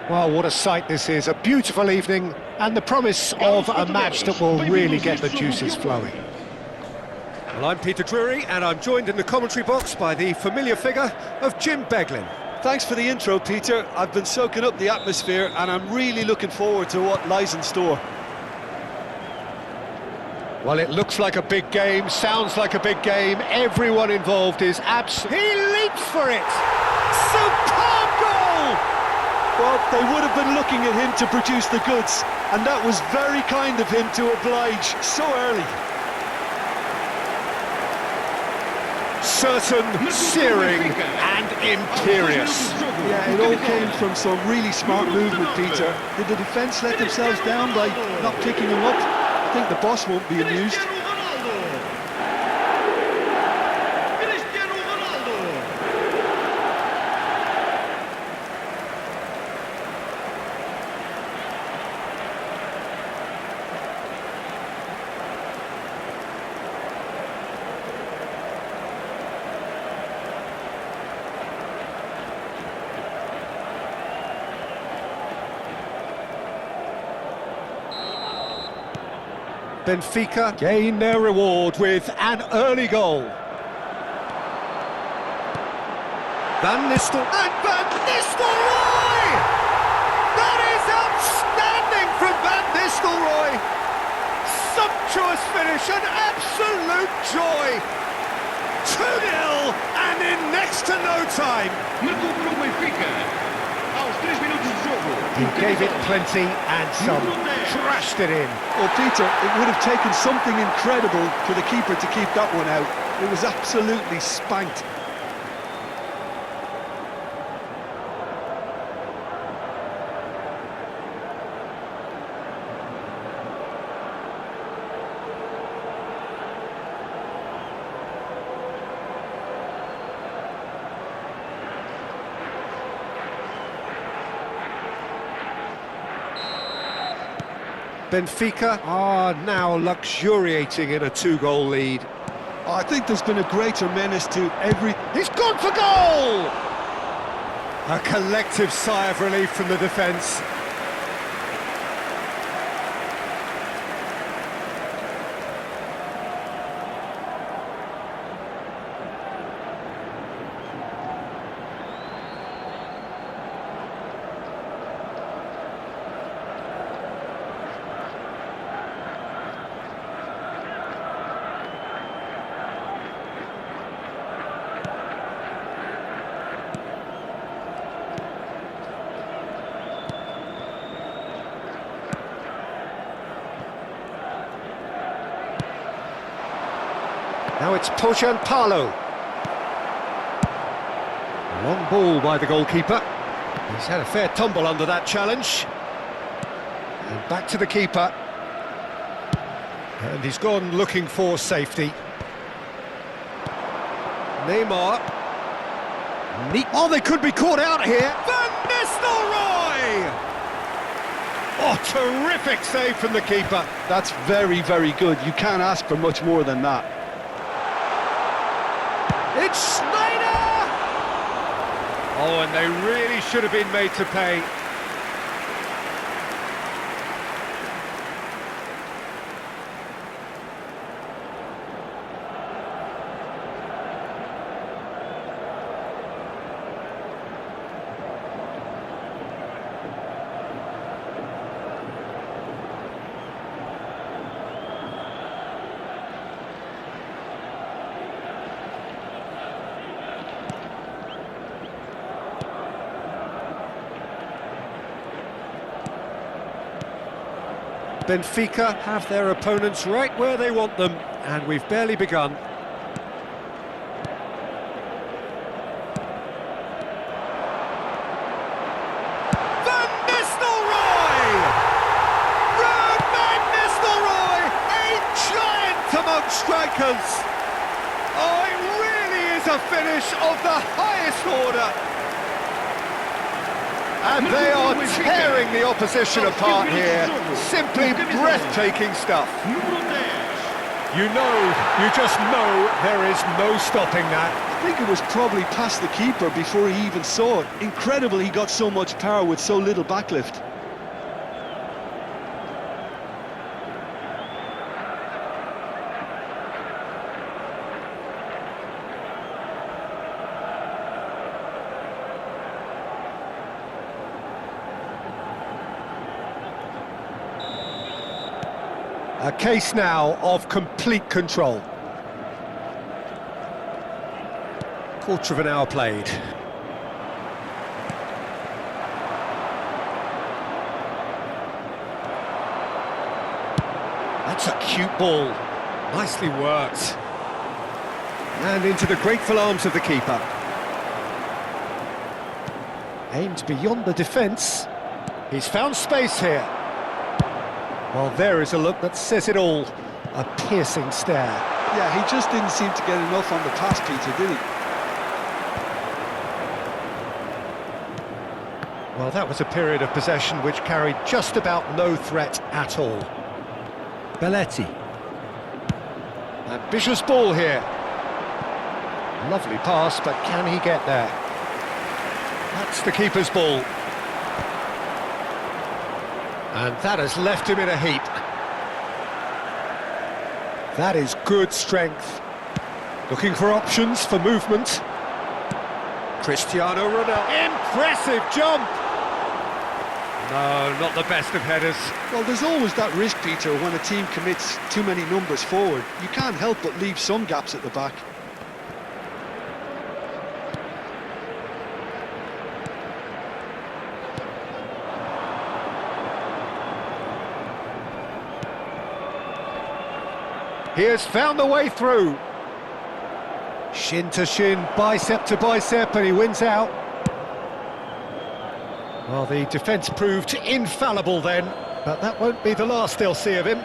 Well, what a sight this is, a beautiful evening and the promise of a match that will really get the juices flowing. Well, I'm Peter Drury and I'm joined in the commentary box by the familiar figure of Jim Beglin. Thanks for the intro, Peter. I've been soaking up the atmosphere and I'm really looking forward to what lies in store. Well, it looks like a big game, sounds like a big game, everyone involved is absolutely... He leaps for it! Superb goal! Well, they would have been looking at him to produce the goods, and that was very kind of him to oblige so early. Certain, searing and imperious. Yeah, it all came from some really smart movement, Peter. Did the defence let themselves down by not picking him up? I think the boss won't be amused. Benfica gain their reward with an early goal. Van Nistelrooy! That is outstanding from Van Nistelrooy! Sumptuous finish, an absolute joy! 2-0 and in next to no time. He gave it plenty and some, trashed it in. Well, Peter, it would have taken something incredible for the keeper to keep that one out. It was absolutely spanked. Benfica are now luxuriating in a 2-goal lead. I think there's been a greater menace to every... He's gone for goal! A collective sigh of relief from the defence. Now it's Pojanpalo. Long ball by the goalkeeper. He's had a fair tumble under that challenge. And back to the keeper. And he's gone looking for safety. Neymar. Oh, they could be caught out here. Van Nistelrooy! Oh, terrific save from the keeper. That's very, very good. You can't ask for much more than that. It's Snyder! Oh, and they really should have been made to pay. Benfica have their opponents right where they want them, and we've barely begun. Van Nistelrooy! Ruud Van Nistelrooy! A giant among strikers! Oh, it really is a finish of the highest order! And they are tearing the opposition apart here. Simply breathtaking stuff. You just know there is no stopping that. I think it was probably past the keeper before he even saw it. Incredible he got so much power with so little backlift. A case now of complete control. Quarter of an hour played. That's a cute ball. Nicely worked. And into the grateful arms of the keeper. Aimed beyond the defence. He's found space here. Well, there is a look that says it all. A piercing stare. Yeah, he just didn't seem to get enough on the pass, Peter, did he? Well, that was a period of possession which carried just about no threat at all. Belletti. Ambitious ball here. Lovely pass, but can he get there? That's the keeper's ball. And that has left him in a heap. That is good strength. Looking for options for movement. Cristiano Ronaldo. Impressive jump! No, not the best of headers. Well, there's always that risk, Peter, when a team commits too many numbers forward. You can't help but leave some gaps at the back. He has found the way through. Shin to shin, bicep to bicep, and he wins out. Well, the defence proved infallible then, but that won't be the last they'll see of him.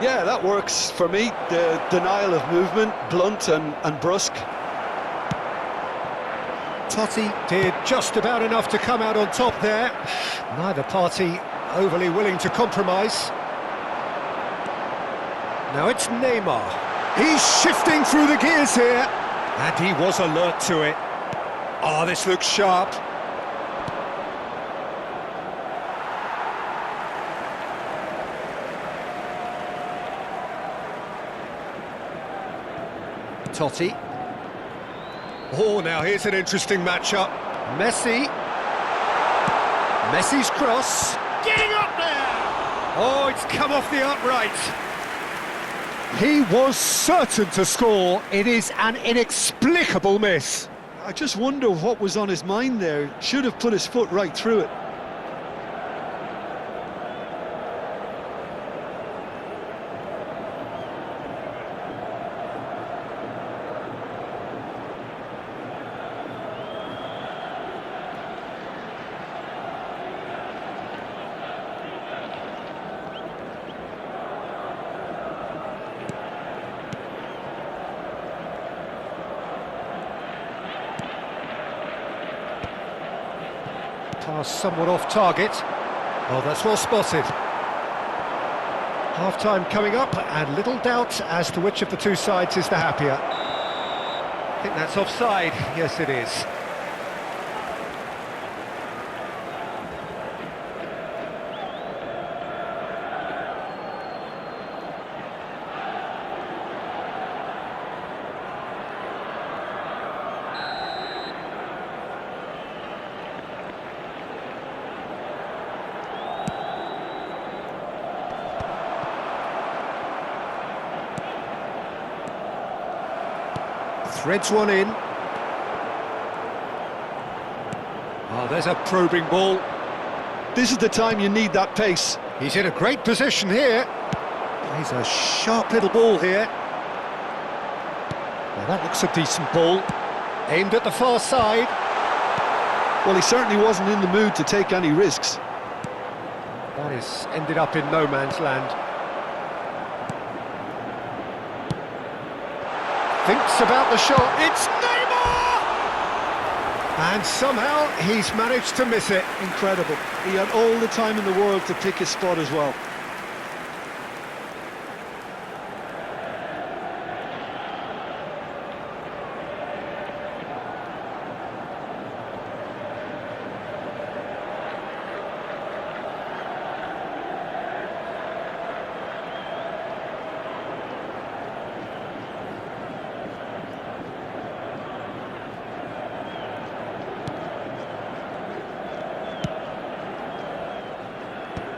Yeah, that works for me. The denial of movement, blunt and brusque. Totti did just about enough to come out on top there. Neither party overly willing to compromise. Now it's Neymar. He's shifting through the gears here. And he was alert to it. Oh, this looks sharp. Totti. Oh, now here's an interesting matchup. Messi. Messi's cross. Getting up there! Oh, it's come off the upright. He was certain to score. It is an inexplicable miss. I just wonder what was on his mind there. Should have put his foot right through it. Pass somewhat off target. Oh, that's well spotted. Half-time coming up, and little doubt as to which of the two sides is the happier. I think that's offside. Yes, it is. Threads one in. Oh, there's a probing ball. This is the time you need that pace. He's in a great position here. He's a sharp little ball here. Now that looks a decent ball. Aimed at the far side. Well, he certainly wasn't in the mood to take any risks. That has ended up in no man's land. Thinks about the shot. It's Neymar! And somehow he's managed to miss it. Incredible. He had all the time in the world to pick his spot as well.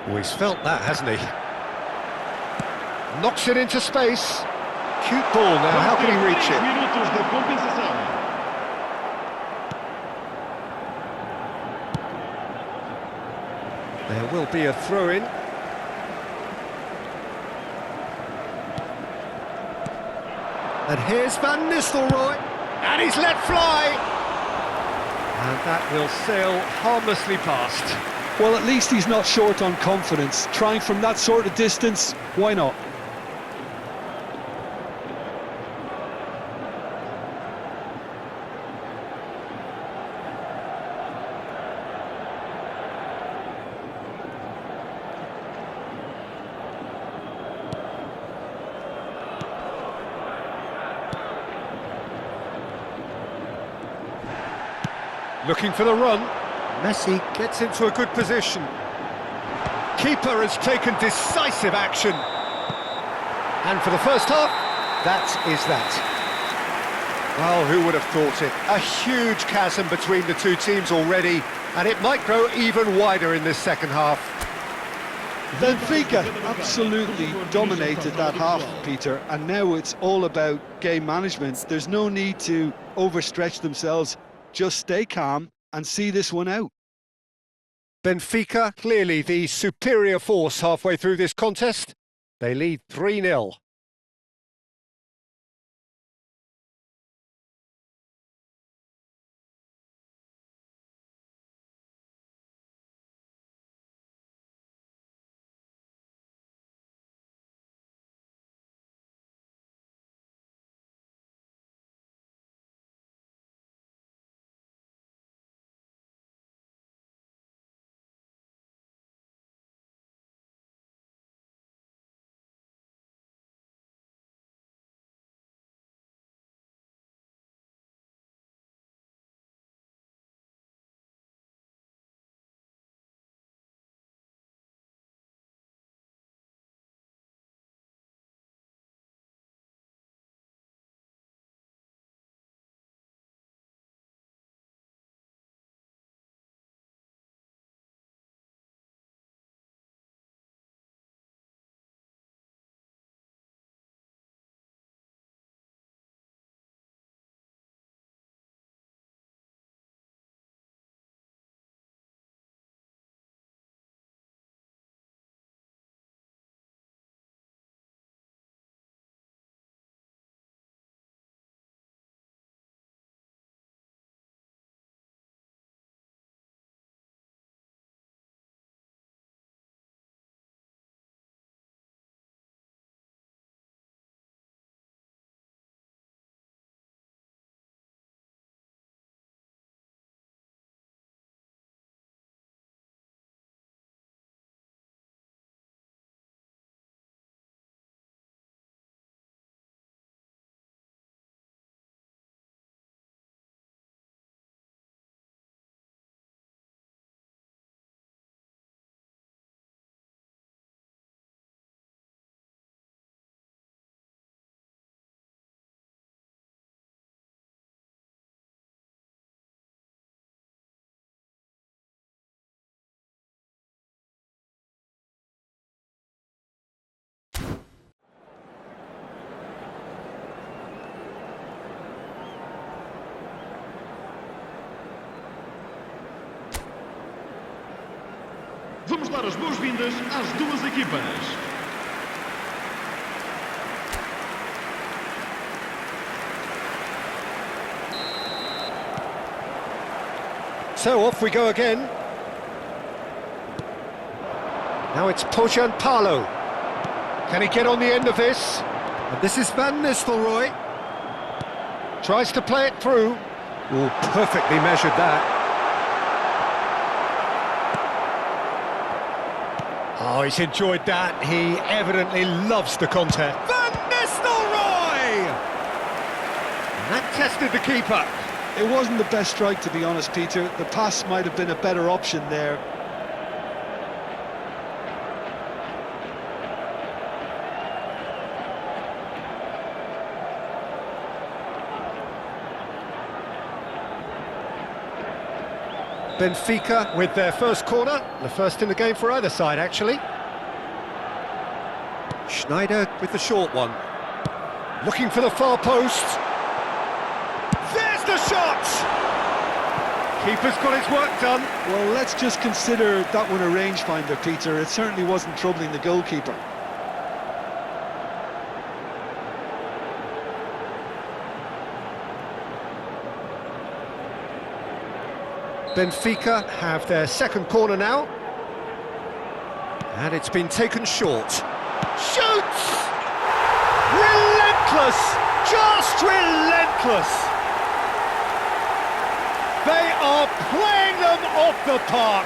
Oh, he's felt that, hasn't he? Knocks it into space. Cute ball now, how can he reach it? Minutos de compensação. There will be a throw-in. And here's Van Nistelrooy. And he's let fly. And that will sail harmlessly past. Well, at least he's not short on confidence. Trying from that sort of distance, why not? Looking for the run. Messi gets into a good position. Keeper has taken decisive action. And for the first half, that is that. Well, who would have thought it? A huge chasm between the two teams already, and it might grow even wider in this second half. Benfica absolutely dominated that half, Peter, and now it's all about game management. There's no need to overstretch themselves. Just stay calm and see this one out. Benfica, clearly the superior force halfway through this contest. They lead 3-0. Vamos dar as boas-vindas às duas equipas. So off we go again. Now it's Pojan Palo. Can he get on the end of this? And this is Van Nistelrooy. Tries to play it through. Oh, perfectly measured that. Oh, he's enjoyed that. He evidently loves the contest. Van Nistelrooy! And that tested the keeper. It wasn't the best strike, to be honest, Peter. The pass might have been a better option there. Benfica with their first corner, the first in the game for either side, actually. Schneider with the short one. Looking for the far post. There's the shot! Keeper's got his work done. Well, let's just consider that one a rangefinder, Peter. It certainly wasn't troubling the goalkeeper. Benfica have their second corner now. And it's been taken short. Shoots! Relentless! Just relentless! They are playing them off the park.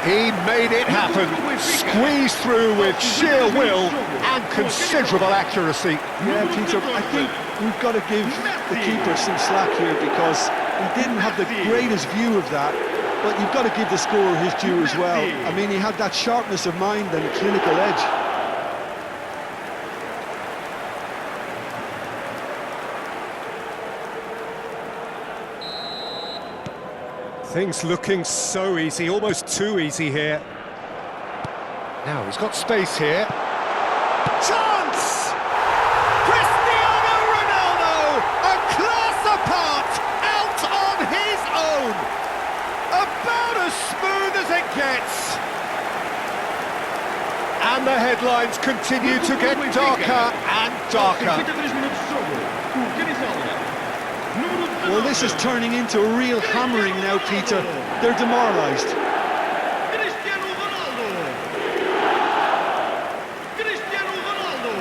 He made it happen, squeezed through with sheer will and considerable accuracy. Yeah, Peter, I think we've got to give the keeper some slack here because he didn't have the greatest view of that, but you've got to give the scorer his due as well. I mean, he had that sharpness of mind and clinical edge. Things looking so easy, almost too easy here. Now he's got space here. Chance! Cristiano Ronaldo, a class apart, out on his own. About as smooth as it gets. And the headlines continue to get darker and darker. Well, this is turning into a real hammering now, Peter. They're demoralised. Cristiano Ronaldo. Cristiano Ronaldo.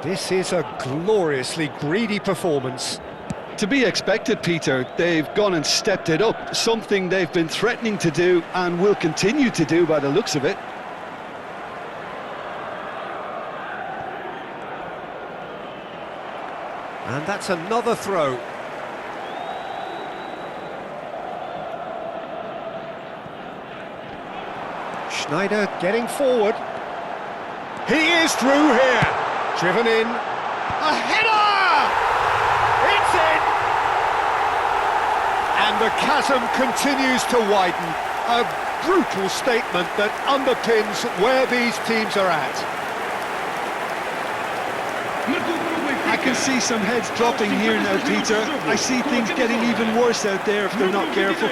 This is a gloriously greedy performance. To be expected, Peter. They've gone and stepped it up, something they've been threatening to do and will continue to do by the looks of it. And that's another throw. Schneider getting forward. He is through here. Driven in. A header! It's in! And the chasm continues to widen. A brutal statement that underpins where these teams are at. I can see some heads dropping here now, Peter. I see things getting even worse out there if they're not careful.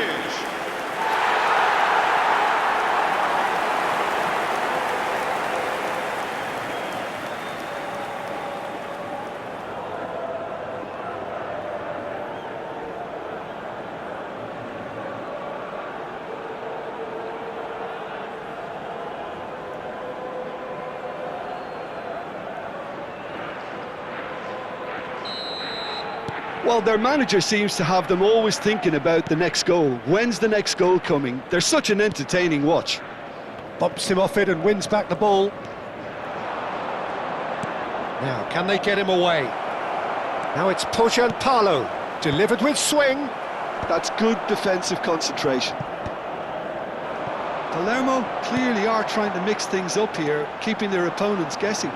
Well, their manager seems to have them always thinking about the next goal. When's the next goal coming? They're such an entertaining watch. Bumps him off it and wins back the ball. Now, can they get him away? Now it's Palo, delivered with swing. That's good defensive concentration. Palermo clearly are trying to mix things up here, keeping their opponents guessing.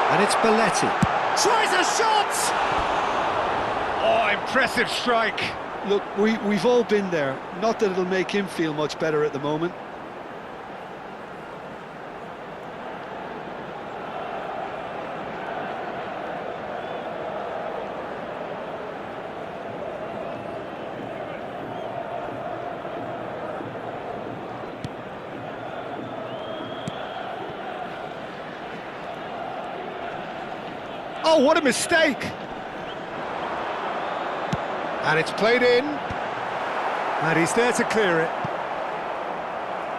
And it's Belletti. Tries a shot! Oh, impressive strike. Look, we've all been there. Not that it'll make him feel much better at the moment. Oh, what a mistake! And it's played in. And he's there to clear it.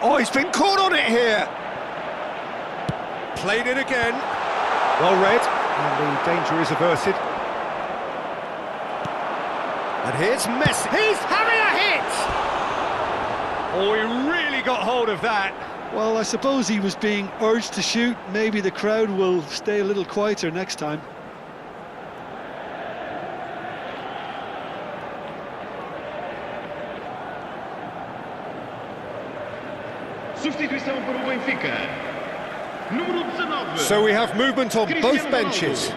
Oh, he's been caught on it here. Played in again. Well read. And the danger is averted. And here's Messi. He's having a hit! Oh, he really got hold of that. Well, I suppose he was being urged to shoot. Maybe the crowd will stay a little quieter next time. Substituição para o Benfica. Número 19. So we have movement on both benches.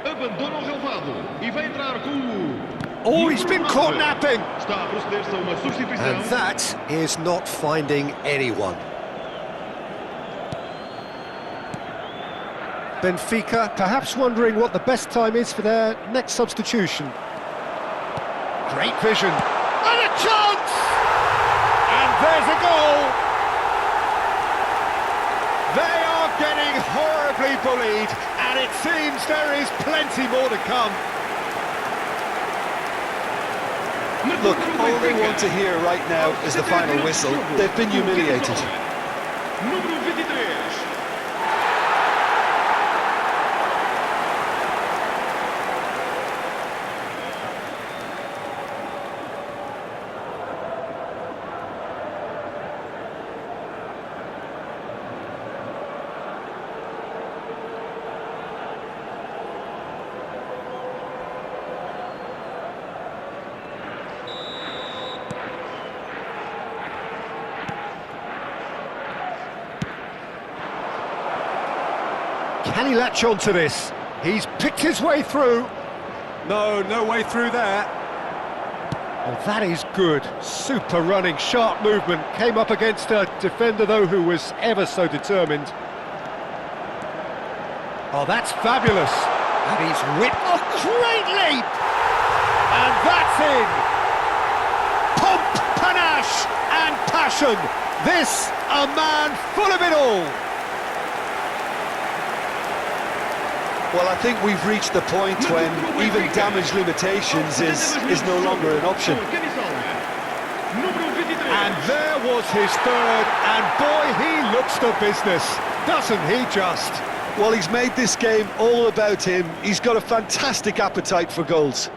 Abandona o relvado e vai entrar com o... Oh, he's been caught napping. Está a proceder-se a uma substituição. And that is not finding anyone. Benfica perhaps wondering what the best time is for their next substitution. Great vision. And a chance! And there's a goal! They are getting horribly bullied, and it seems there is plenty more to come. Look, all they want to hear right now is the final whistle. They've been humiliated. Número 23. Can he latch on to this? He's picked his way through. No way through there. Oh, that is good. Super running, sharp movement. Came up against a defender, though, who was ever so determined. Oh, that's fabulous. And he's whipped. Oh, great leap! And that's in. Pomp, panache, and passion. This, a man full of it all. Well, I think we've reached the point when even damage limitations is no longer an option. And there was his third, and boy, he looks the business, doesn't he just? Well, he's made this game all about him. He's got a fantastic appetite for goals.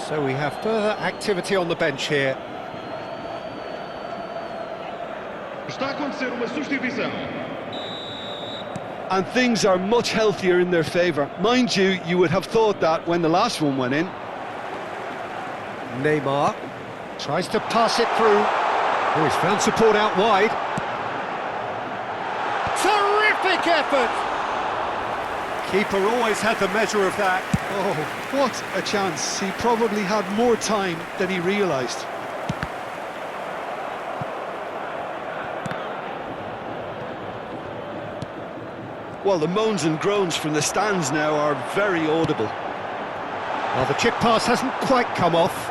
So we have further activity on the bench here. Está a acontecer uma substituição. And things are much healthier in their favour. Mind you, you would have thought that when the last one went in. Neymar tries to pass it through. Oh, he's found support out wide. Terrific effort! Keeper always had the measure of that. Oh, what a chance. He probably had more time than he realised. Well, the moans and groans from the stands now are very audible. Well, the chip pass hasn't quite come off.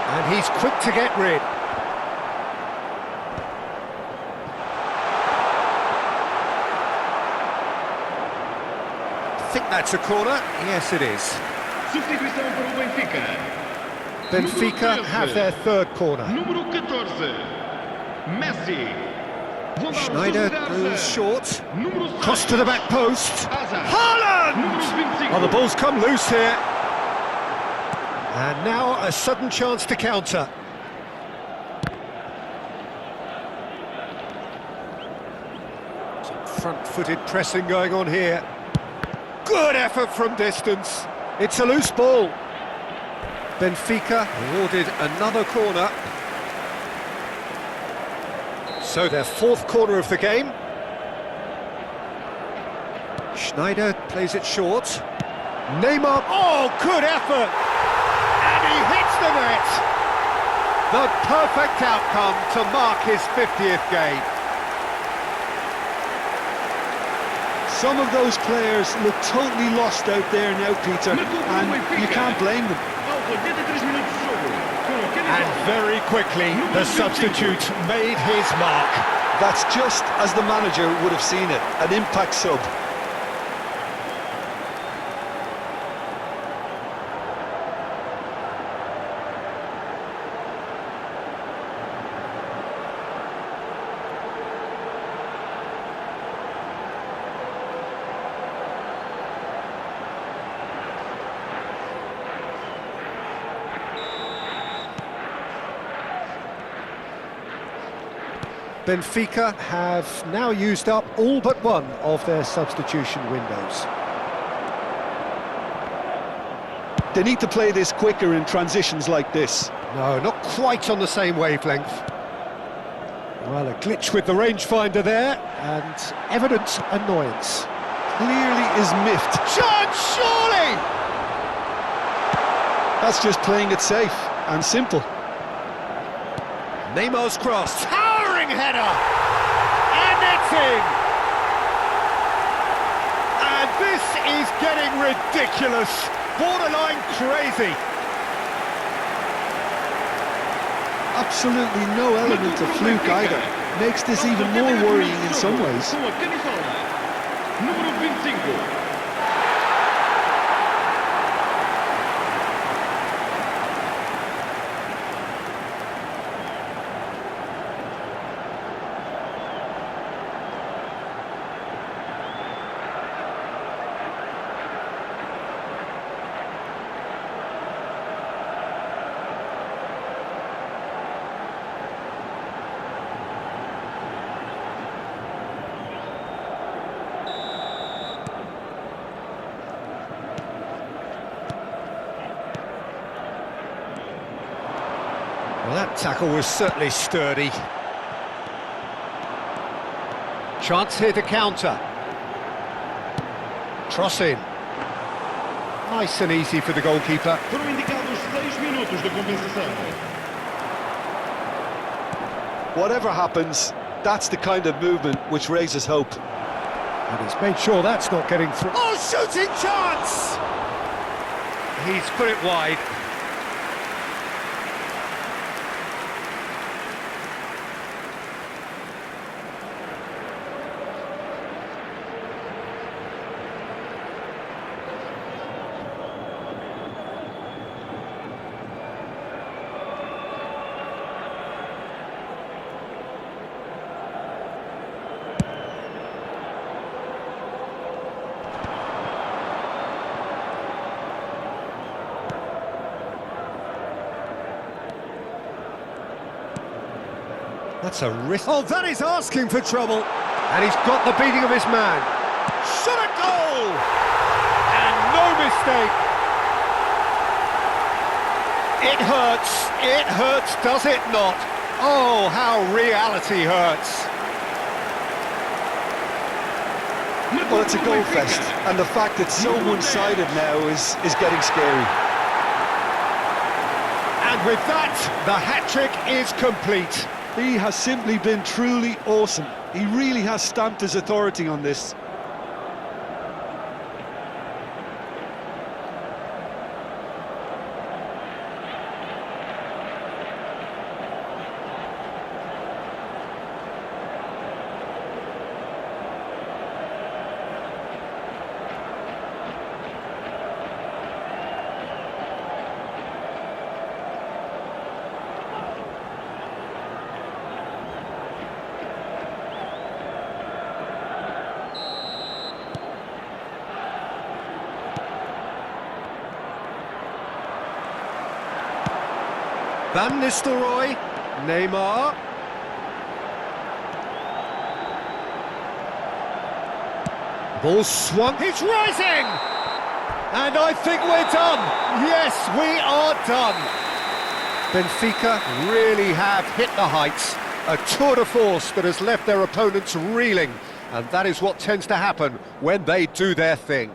And he's quick to get rid. I think that's a corner. Yes, it is. Substituição para o Benfica. Benfica have their third corner. Número 14. Messi. Schneider goes short. Cross to the back post. Haaland! Well, the ball's come loose here. And now a sudden chance to counter. Some front-footed pressing going on here. Good effort from distance. It's a loose ball. Benfica awarded another corner. So their fourth corner of the game. Schneider plays it short. Neymar, oh, good effort! And he hits the net! The perfect outcome to mark his 50th game. Some of those players look totally lost out there now, Peter, and you can't blame them. And very quickly, the substitute made his mark. That's just as the manager would have seen it, an impact sub. Benfica have now used up all but one of their substitution windows. They need to play this quicker in transitions like this. No, not quite on the same wavelength. Well, a glitch with the rangefinder there, and evident annoyance. Clearly is miffed. Chance, surely! That's just playing it safe and simple. Neymar's cross, towering header, and it's in! And this is getting ridiculous, borderline crazy. Absolutely no element of fluke either. Makes this even more worrying in some ways. Número 25. Well, that tackle was certainly sturdy. Chance here to counter. Cross in. Nice and easy for the goalkeeper. Foram indicados 6 minutos de compensação. Whatever happens, that's the kind of movement which raises hope. And he's made sure that's not getting through. Oh, shooting chance! He's put it wide. That's a risk. Oh, that is asking for trouble. And he's got the beating of his man. Shot a goal! And no mistake. It hurts, does it not? Oh, how reality hurts. Well, it's a goal fest, and the fact it's so one-sided now is getting scary. And with that, the hat-trick is complete. He has simply been truly awesome. He really has stamped his authority on this. Van Nistelrooy, Neymar. Ball swung, he's rising! And I think we're done. Yes, we are done. Benfica really have hit the heights. A tour de force that has left their opponents reeling. And that is what tends to happen when they do their thing.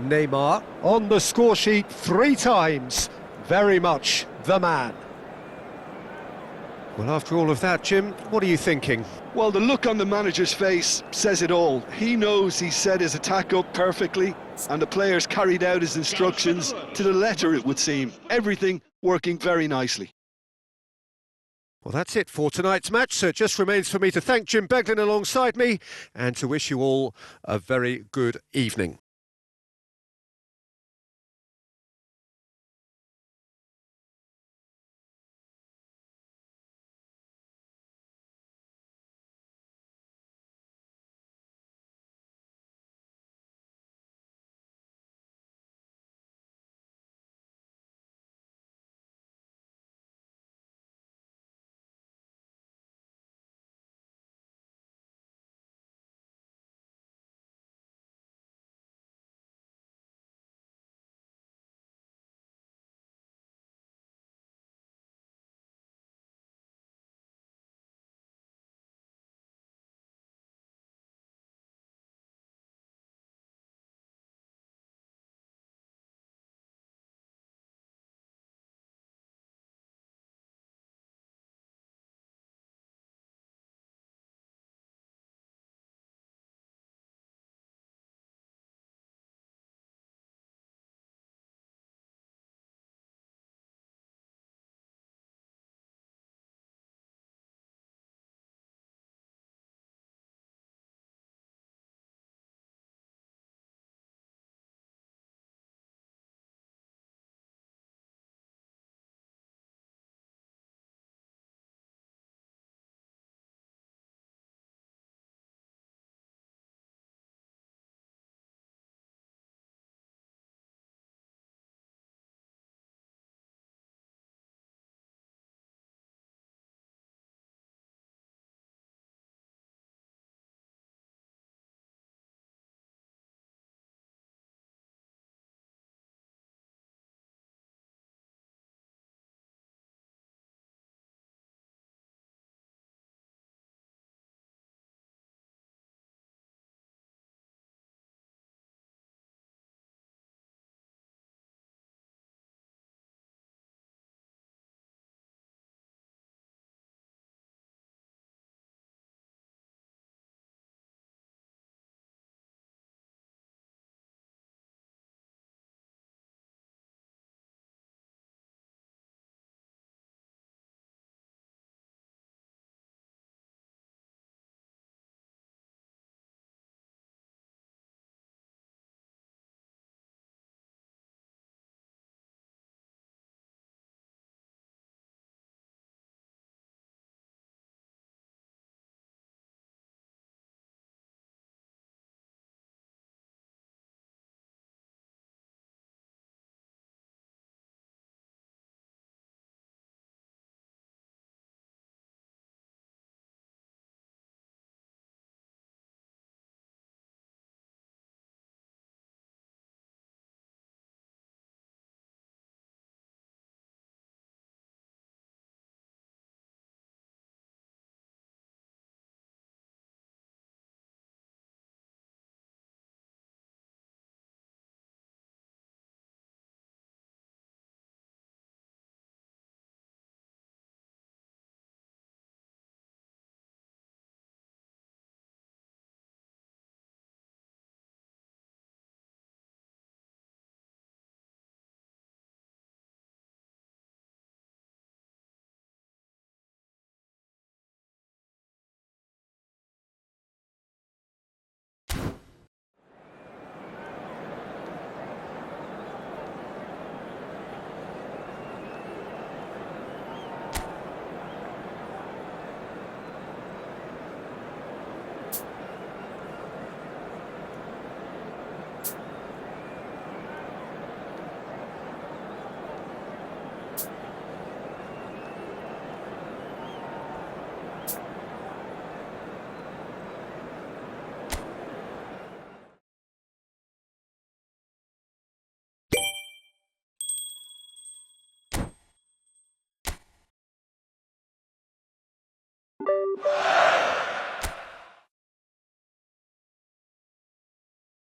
Neymar on the score sheet 3 times. Very much the man. Well, after all of that, Jim, what are you thinking? Well, the look on the manager's face says it all. He knows he set his attack up perfectly, and the players carried out his instructions to the letter, it would seem. Everything working very nicely. Well, that's it for tonight's match, so it just remains for me to thank Jim Beglin alongside me and to wish you all a very good evening.